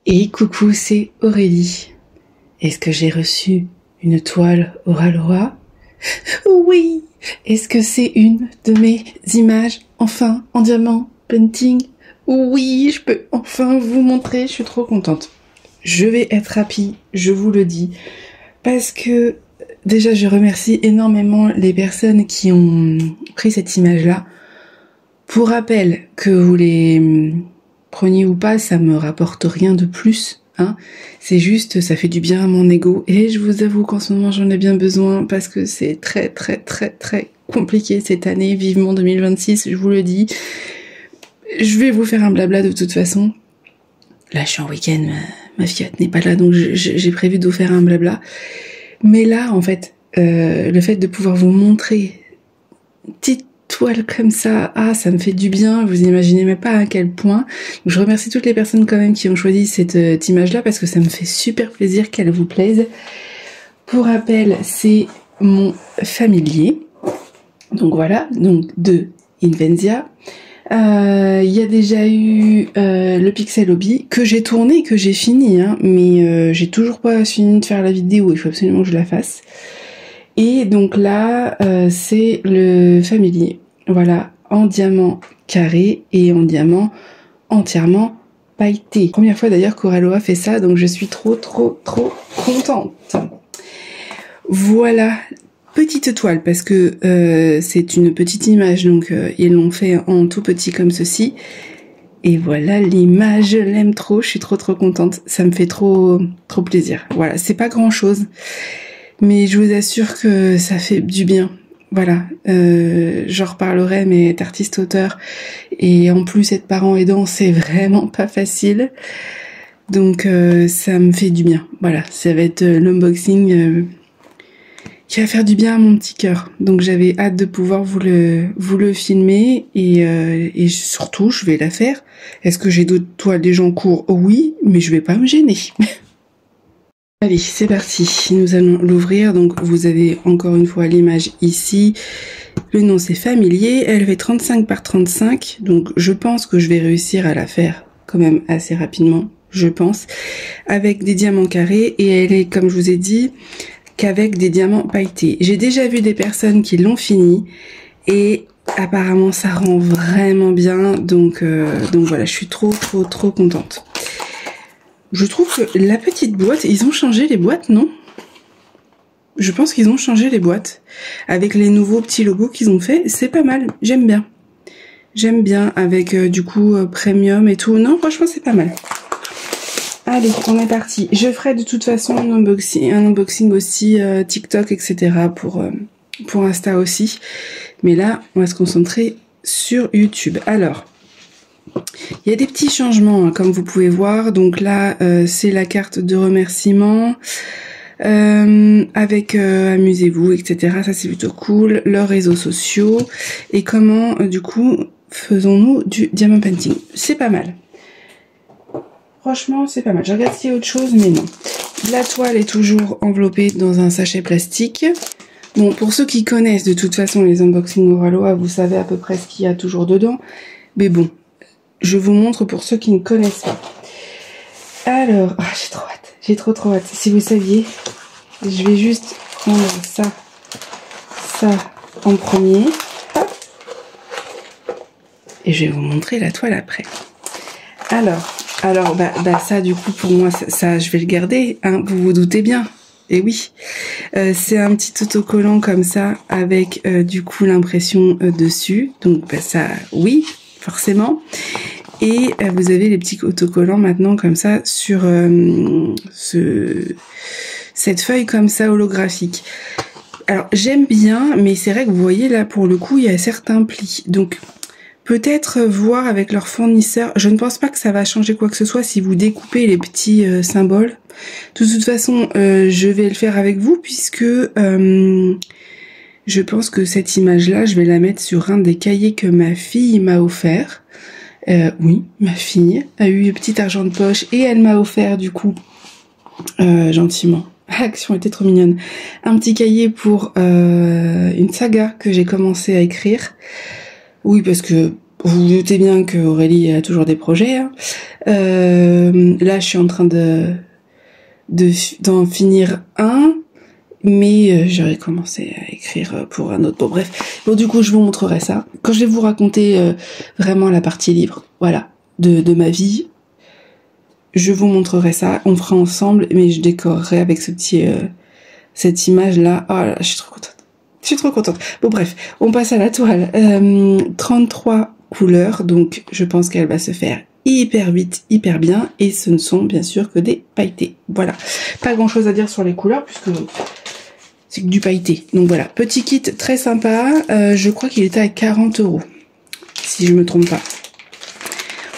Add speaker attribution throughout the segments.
Speaker 1: Et coucou, c'est Aurélie. Est-ce que j'ai reçu une toile Aura Laura? Oui! Est-ce que c'est une de mes images, enfin, en diamant painting? Oui, je peux enfin vous montrer, je suis trop contente. Je vais être rapide, je vous le dis, parce que déjà je remercie énormément les personnes qui ont pris cette image-là. Pour rappel, que vous les preniez ou pas, ça me rapporte rien de plus, hein. C'est juste, ça fait du bien à mon ego, et je vous avoue qu'en ce moment j'en ai bien besoin, parce que c'est très compliqué cette année, vivement 2026, je vous le dis. Je vais vous faire un blabla de toute façon. Là je suis en week-end, ma fillette n'est pas là, donc j'ai prévu de vous faire un blabla. Mais là, en fait, le fait de pouvoir vous montrer une petite toile comme ça, ça me fait du bien, vous imaginez même pas à quel point. Donc, je remercie toutes les personnes quand même qui ont choisi cette image-là, parce que ça me fait super plaisir qu'elle vous plaise. Pour rappel, c'est mon familier. Donc voilà, donc de Invenzia. Il y a déjà eu le Pixel Hobby que j'ai tourné, que j'ai fini, hein, mais j'ai toujours pas fini de faire la vidéo, il faut absolument que je la fasse. Et donc là, c'est le familier, voilà, en diamant carré et en diamant entièrement pailleté. Première fois d'ailleurs qu'Aura fait ça, donc je suis trop contente. Voilà. Petite toile, parce que c'est une petite image, donc ils l'ont fait en tout petit comme ceci. Et voilà l'image, je l'aime trop, je suis trop contente, ça me fait trop plaisir. Voilà, c'est pas grand chose, mais je vous assure que ça fait du bien. Voilà, j'en reparlerai, mais être artiste-auteur et en plus être parent aidant, c'est vraiment pas facile. Donc ça me fait du bien. Voilà, ça va être l'unboxing qui va faire du bien à mon petit cœur. Donc j'avais hâte de pouvoir vous le filmer et surtout je vais la faire. Est-ce que j'ai d'autres toiles des gens courts? Oui, mais je vais pas me gêner. Allez, c'est parti. Nous allons l'ouvrir. Donc vous avez encore une fois l'image ici. Le nom c'est familier. Elle fait 35 par 35. Donc je pense que je vais réussir à la faire quand même assez rapidement. Je pense. Avec des diamants carrés. Et elle est, comme je vous ai dit, qu'avec des diamants pailletés. J'ai déjà vu des personnes qui l'ont fini et apparemment ça rend vraiment bien, donc voilà, je suis trop contente. Je trouve que la petite boîte, ils ont changé les boîtes, non? Je pense qu'ils ont changé les boîtes avec les nouveaux petits logos qu'ils ont fait, c'est pas mal, j'aime bien. J'aime bien avec du coup premium et tout, non franchement c'est pas mal. Allez, on est parti. Je ferai de toute façon un unboxing aussi TikTok, etc. pour Insta aussi. Mais là, on va se concentrer sur YouTube. Alors, il y a des petits changements, hein, comme vous pouvez voir. Donc là, c'est la carte de remerciement avec amusez-vous, etc. Ça, c'est plutôt cool. Leurs réseaux sociaux. Et comment, du coup, faisons-nous du diamant painting. C'est pas mal. Franchement, c'est pas mal. Je regarde s'il y a autre chose, mais non. La toile est toujours enveloppée dans un sachet plastique. Bon, pour ceux qui connaissent de toute façon les unboxings Aura Laura, vous savez à peu près ce qu'il y a toujours dedans. Mais bon, je vous montre pour ceux qui ne connaissent pas. Alors, j'ai trop hâte. J'ai trop hâte. Si vous saviez, je vais juste prendre ça en premier. Hop. Et je vais vous montrer la toile après. Alors, ça, du coup, pour moi, ça, je vais le garder, hein, vous vous doutez bien. Et oui, c'est un petit autocollant comme ça, avec, du coup, l'impression dessus. Donc, ça, oui, forcément. Et vous avez les petits autocollants maintenant, comme ça, sur cette feuille comme ça, holographique. Alors, j'aime bien, mais c'est vrai que vous voyez, là, pour le coup, il y a certains plis. Donc, peut-être voir avec leur fournisseur. Je ne pense pas que ça va changer quoi que ce soit si vous découpez les petits symboles. De toute façon, je vais le faire avec vous puisque je pense que cette image-là, je vais la mettre sur un des cahiers que ma fille m'a offert. Oui, ma fille a eu un petit argent de poche et elle m'a offert du coup, gentiment. L'action était trop mignonne. Un petit cahier pour une saga que j'ai commencé à écrire. Oui, parce que vous vous doutez bien que Aurélie a toujours des projets. Hein. Là, je suis en train d'en finir un, mais j'aurais commencé à écrire pour un autre. Bon, bref. Bon, du coup, je vous montrerai ça. Quand je vais vous raconter vraiment la partie livre, voilà, de ma vie, je vous montrerai ça. On fera ensemble, mais je décorerai avec ce petit, cette image-là. Oh là, je suis trop contente. Je suis trop contente. Bon, bref, on passe à la toile. 33 couleurs, donc je pense qu'elle va se faire hyper vite, hyper bien, et ce ne sont bien sûr que des pailletés. Voilà, pas grand chose à dire sur les couleurs puisque c'est que du pailleté. Donc voilà, petit kit très sympa. Je crois qu'il était à 40 €, si je me trompe pas.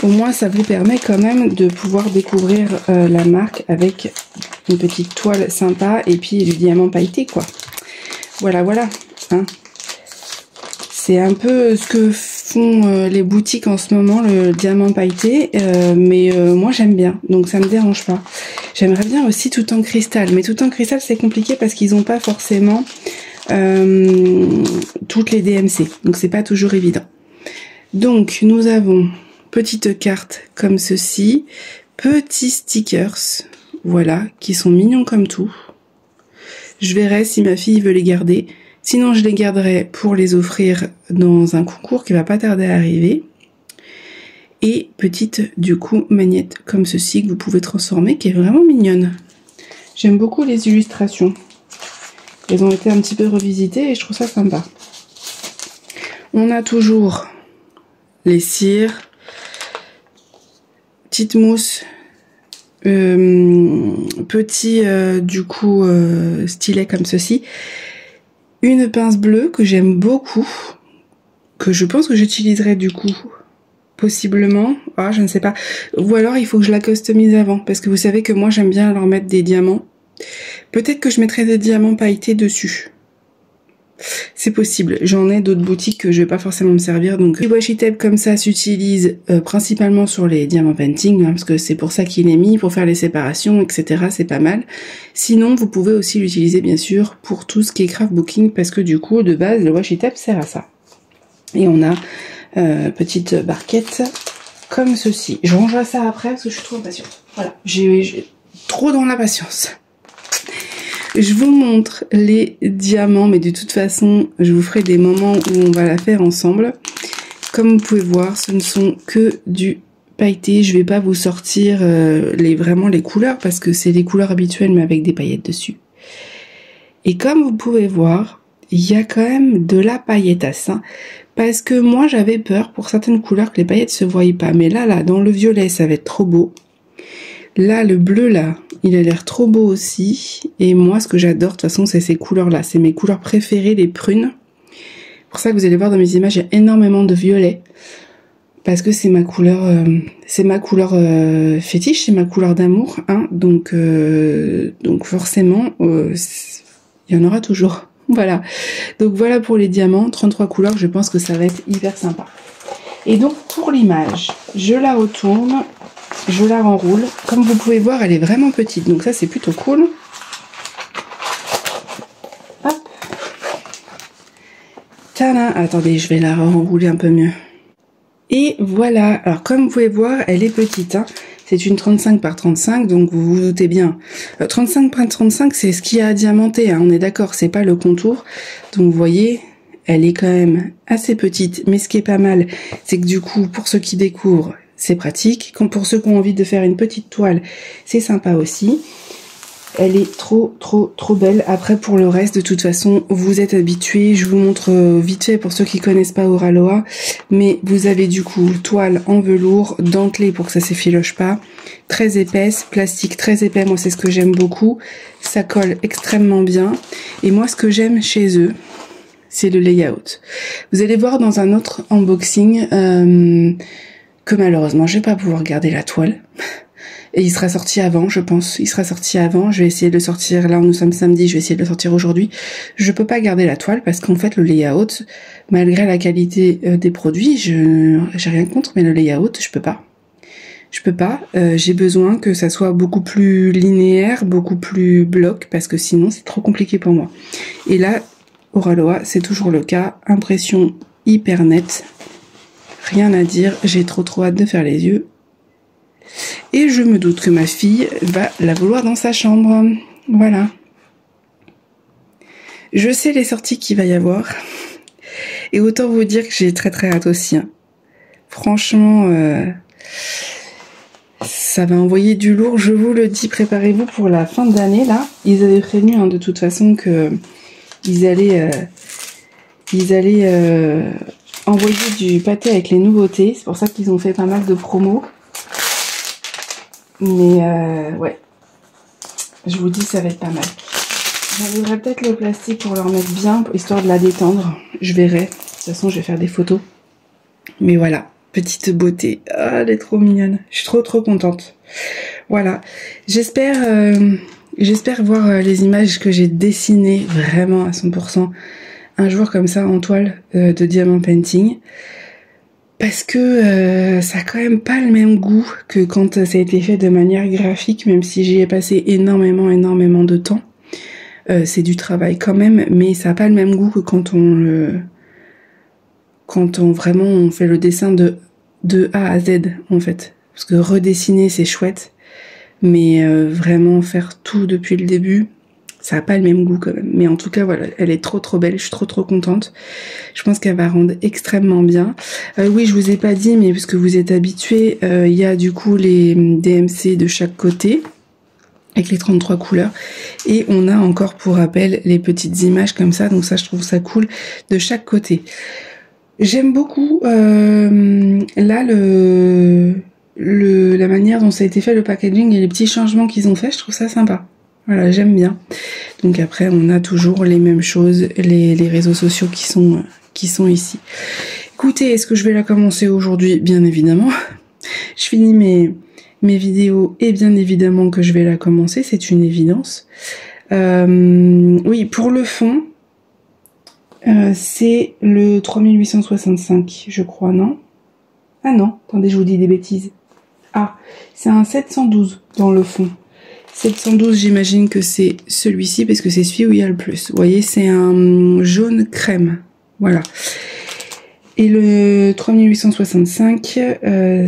Speaker 1: Au moins ça vous permet quand même de pouvoir découvrir la marque avec une petite toile sympa et puis du diamant pailleté, quoi. Voilà, voilà, hein. C'est un peu ce que font les boutiques en ce moment, le diamant pailleté, mais moi j'aime bien, donc ça me dérange pas. J'aimerais bien aussi tout en cristal, mais tout en cristal c'est compliqué parce qu'ils n'ont pas forcément toutes les DMC, donc c'est pas toujours évident. Donc nous avons petite carte comme ceci, petits stickers, voilà, qui sont mignons comme tout. Je verrai si ma fille veut les garder. Sinon, je les garderai pour les offrir dans un concours qui va pas tarder à arriver. Et petite, du coup, magnette comme ceci que vous pouvez transformer, qui est vraiment mignonne. J'aime beaucoup les illustrations. Elles ont été un petit peu revisitées et je trouve ça sympa. On a toujours les cires, petite mousse, petit, du coup, stylet comme ceci. Une pince bleue que j'aime beaucoup, que je pense que j'utiliserai du coup, possiblement, ah je ne sais pas, ou alors il faut que je la customise avant, parce que vous savez que moi j'aime bien leur mettre des diamants. Peut-être que je mettrai des diamants pailletés dessus. C'est possible, j'en ai d'autres boutiques que je vais pas forcément me servir, donc le washi tape comme ça s'utilise principalement sur les diamants painting, hein, parce que c'est pour ça qu'il est mis, pour faire les séparations, etc. C'est pas mal. Sinon, vous pouvez aussi l'utiliser bien sûr pour tout ce qui est craftbooking, parce que du coup, de base, le washi tape sert à ça. Et on a petite barquette comme ceci. Je rangerai ça après parce que je suis trop impatiente. Voilà, j'ai trop dans la patience. Je vous montre les diamants, mais de toute façon, je vous ferai des moments où on va la faire ensemble. Comme vous pouvez voir, ce ne sont que du pailleté. Je vais pas vous sortir vraiment les couleurs, parce que c'est les couleurs habituelles, mais avec des paillettes dessus. Et comme vous pouvez voir, il y a quand même de la pailletasse, hein, parce que moi, j'avais peur pour certaines couleurs que les paillettes se voient pas. Mais là, dans le violet, ça va être trop beau. Là, le bleu, là, il a l'air trop beau aussi. Et moi, ce que j'adore, de toute façon, c'est ces couleurs-là. C'est mes couleurs préférées, les prunes. C'est pour ça que vous allez voir dans mes images, il y a énormément de violet. Parce que c'est ma couleur fétiche, c'est ma couleur d'amour, hein. Donc forcément, il y en aura toujours. Voilà. Donc voilà pour les diamants, 33 couleurs, je pense que ça va être hyper sympa. Et donc, pour l'image, je la retourne. Je la renroule. Comme vous pouvez voir, elle est vraiment petite. Donc ça, c'est plutôt cool. Hop. Tadam. Attendez, je vais la renrouler un peu mieux. Et voilà. Alors, comme vous pouvez voir, elle est petite, hein. C'est une 35 par 35, donc vous vous doutez bien. 35 par 35, c'est ce qu'il y a à diamanter, hein. On est d'accord, c'est pas le contour. Donc, vous voyez, elle est quand même assez petite. Mais ce qui est pas mal, c'est que du coup, pour ceux qui découvrent, c'est pratique. Comme pour ceux qui ont envie de faire une petite toile, c'est sympa aussi. Elle est trop belle. Après, pour le reste, de toute façon, vous êtes habitués. Je vous montre vite fait pour ceux qui connaissent pas Auraloa. Mais vous avez du coup toile en velours, dentelée pour que ça s'effiloche pas. Très épaisse, plastique très épais. Moi, c'est ce que j'aime beaucoup. Ça colle extrêmement bien. Et moi, ce que j'aime chez eux, c'est le layout. Vous allez voir dans un autre unboxing que malheureusement, je vais pas pouvoir garder la toile. Et il sera sorti avant, je pense. Il sera sorti avant. Je vais essayer de le sortir. Là, nous sommes samedi. Je vais essayer de le sortir aujourd'hui. Je peux pas garder la toile parce qu'en fait, le layout, malgré la qualité des produits, j'ai rien contre, mais le layout, je peux pas. Je peux pas. J'ai besoin que ça soit beaucoup plus linéaire, beaucoup plus bloc, parce que sinon, c'est trop compliqué pour moi. Et là, Auraloa, c'est toujours le cas. Impression hyper nette. Rien à dire, j'ai trop hâte de faire les yeux. Et je me doute que ma fille va la vouloir dans sa chambre. Voilà. Je sais les sorties qu'il va y avoir. Et autant vous dire que j'ai très très hâte aussi. Hein. Franchement, ça va envoyer du lourd, je vous le dis. Préparez-vous pour la fin d'année, là. Ils avaient prévenu hein, de toute façon que ils allaient envoyer du pâté avec les nouveautés. C'est pour ça qu'ils ont fait pas mal de promos. Mais ouais, je vous dis ça va être pas mal. J'enlèverai peut-être le plastique pour leur mettre bien, histoire de la détendre. Je verrai. De toute façon, je vais faire des photos. Mais voilà, petite beauté. Ah, elle est trop mignonne. Je suis trop contente. Voilà. J'espère voir les images que j'ai dessinées vraiment à 100% un jour comme ça en toile de diamant painting. Parce que ça a quand même pas le même goût que quand ça a été fait de manière graphique, même si j'y ai passé énormément de temps. C'est du travail quand même, mais ça a pas le même goût que quand on vraiment on fait le dessin de A à Z en fait. Parce que redessiner c'est chouette, mais vraiment faire tout depuis le début, ça a pas le même goût quand même. Mais en tout cas voilà, elle est trop belle, je suis trop contente. Je pense qu'elle va rendre extrêmement bien. Oui, je vous ai pas dit, mais puisque vous êtes habitués, il y a du coup les DMC de chaque côté, avec les 33 couleurs. Et on a encore pour rappel les petites images comme ça, donc ça je trouve ça cool de chaque côté. J'aime beaucoup là la manière dont ça a été fait, le packaging et les petits changements qu'ils ont fait, je trouve ça sympa. Voilà, j'aime bien. Donc après, on a toujours les mêmes choses, les réseaux sociaux qui sont ici. Écoutez, est-ce que je vais la commencer aujourd'hui? Bien évidemment. Je finis mes vidéos et bien évidemment que je vais la commencer, c'est une évidence. Oui, pour le fond, c'est le 3865, je crois, non? Ah non, attendez, je vous dis des bêtises. Ah, c'est un 712 dans le fond. 712, j'imagine que c'est celui-ci, parce que c'est celui où il y a le plus. Vous voyez, c'est un jaune crème. Voilà. Et le 3865,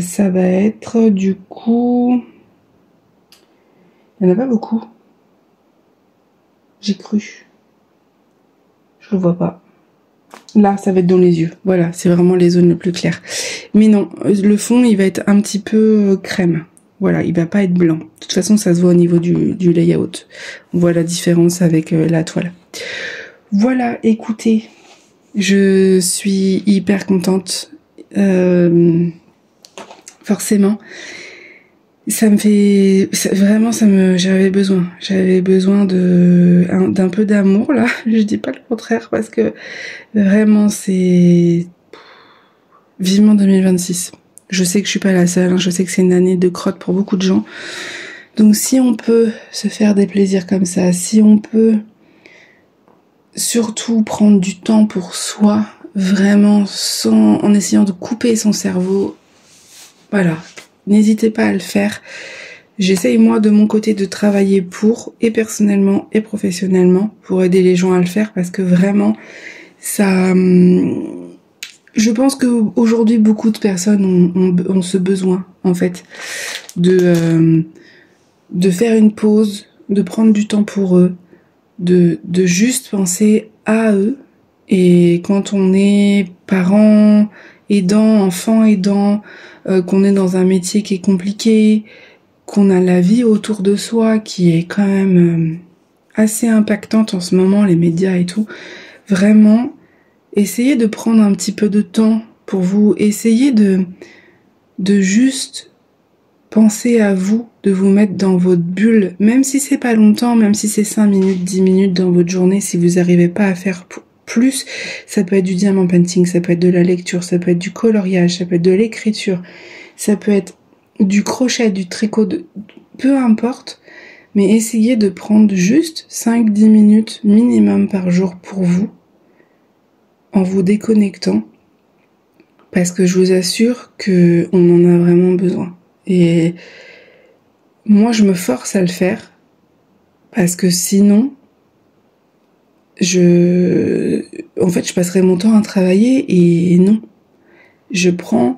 Speaker 1: ça va être du coup... Il n'y en a pas beaucoup. J'ai cru. Je le vois pas. Là, ça va être dans les yeux. Voilà, c'est vraiment les zones les plus claires. Mais non, le fond, il va être un petit peu crème. Voilà, il va pas être blanc. De toute façon, ça se voit au niveau du layout. On voit la différence avec la toile. Voilà, écoutez, je suis hyper contente. Forcément. J'avais besoin d'un peu d'amour, là. Je dis pas le contraire, parce que vraiment, c'est vivement 2026. Je sais que je suis pas la seule, hein, je sais que c'est une année de crotte pour beaucoup de gens. Donc si on peut se faire des plaisirs comme ça, si on peut surtout prendre du temps pour soi, vraiment en essayant de couper son cerveau, voilà, n'hésitez pas à le faire. J'essaye moi de mon côté de travailler pour, et personnellement et professionnellement, pour aider les gens à le faire, parce que vraiment, ça... Je pense qu'aujourd'hui, beaucoup de personnes ont ce besoin, en fait, de faire une pause, de prendre du temps pour eux, de juste penser à eux. Et quand on est parent aidant, enfant aidant, qu'on est dans un métier qui est compliqué, qu'on a la vie autour de soi qui est quand même assez impactante en ce moment, les médias et tout, vraiment... Essayez de prendre un petit peu de temps pour vous. Essayez de juste penser à vous, de vous mettre dans votre bulle, même si c'est pas longtemps, même si c'est 5 minutes, 10 minutes dans votre journée, si vous n'arrivez pas à faire plus, ça peut être du diamant painting, ça peut être de la lecture, ça peut être du coloriage, ça peut être de l'écriture, ça peut être du crochet, du tricot, peu importe, mais essayez de prendre juste 5-10 minutes minimum par jour pour vous, en vous déconnectant, parce que je vous assure que on en a vraiment besoin. Et moi, je me force à le faire, parce que sinon, en fait, je passerai mon temps à travailler, et non. Je prends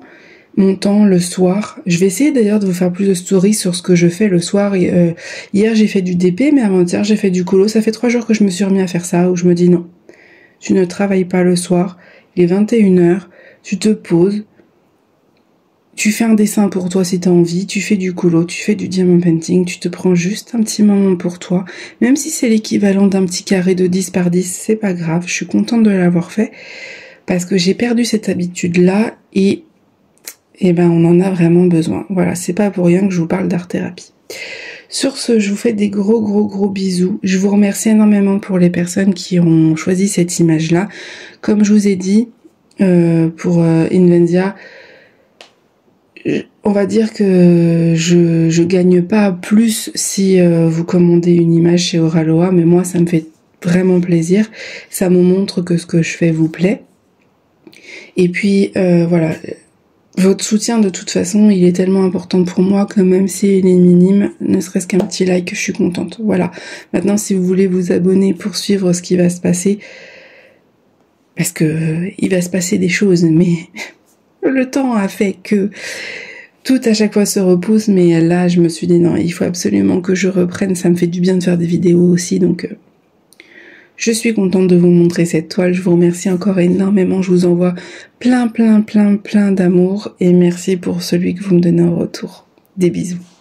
Speaker 1: mon temps le soir. Je vais essayer d'ailleurs de vous faire plus de stories sur ce que je fais le soir. Et, hier j'ai fait du DP, mais avant-hier j'ai fait du colo. Ça fait 3 jours que je me suis remis à faire ça, où je me dis non, tu ne travailles pas le soir, il est 21h, tu te poses, tu fais un dessin pour toi si tu as envie, tu fais du colo, tu fais du diamond painting, tu te prends juste un petit moment pour toi, même si c'est l'équivalent d'un petit carré de 10 par 10, c'est pas grave, je suis contente de l'avoir fait, parce que j'ai perdu cette habitude-là, et ben on en a vraiment besoin. Voilà, c'est pas pour rien que je vous parle d'art-thérapie. Sur ce, je vous fais des gros bisous. Je vous remercie énormément pour les personnes qui ont choisi cette image-là. Comme je vous ai dit, pour Invensia, on va dire que je gagne pas plus si vous commandez une image chez Oraloa, mais moi ça me fait vraiment plaisir. Ça me montre que ce que je fais vous plaît. Et puis voilà, votre soutien de toute façon il est tellement important pour moi que même s'il est minime, ne serait-ce qu'un petit like, je suis contente. Voilà, maintenant si vous voulez vous abonner pour suivre ce qui va se passer, parce que il va se passer des choses, mais le temps a fait que tout à chaque fois se repousse, mais là je me suis dit non, il faut absolument que je reprenne, ça me fait du bien de faire des vidéos aussi, donc je suis contente de vous montrer cette toile, je vous remercie encore énormément, je vous envoie plein d'amour et merci pour celui que vous me donnez en retour. Des bisous.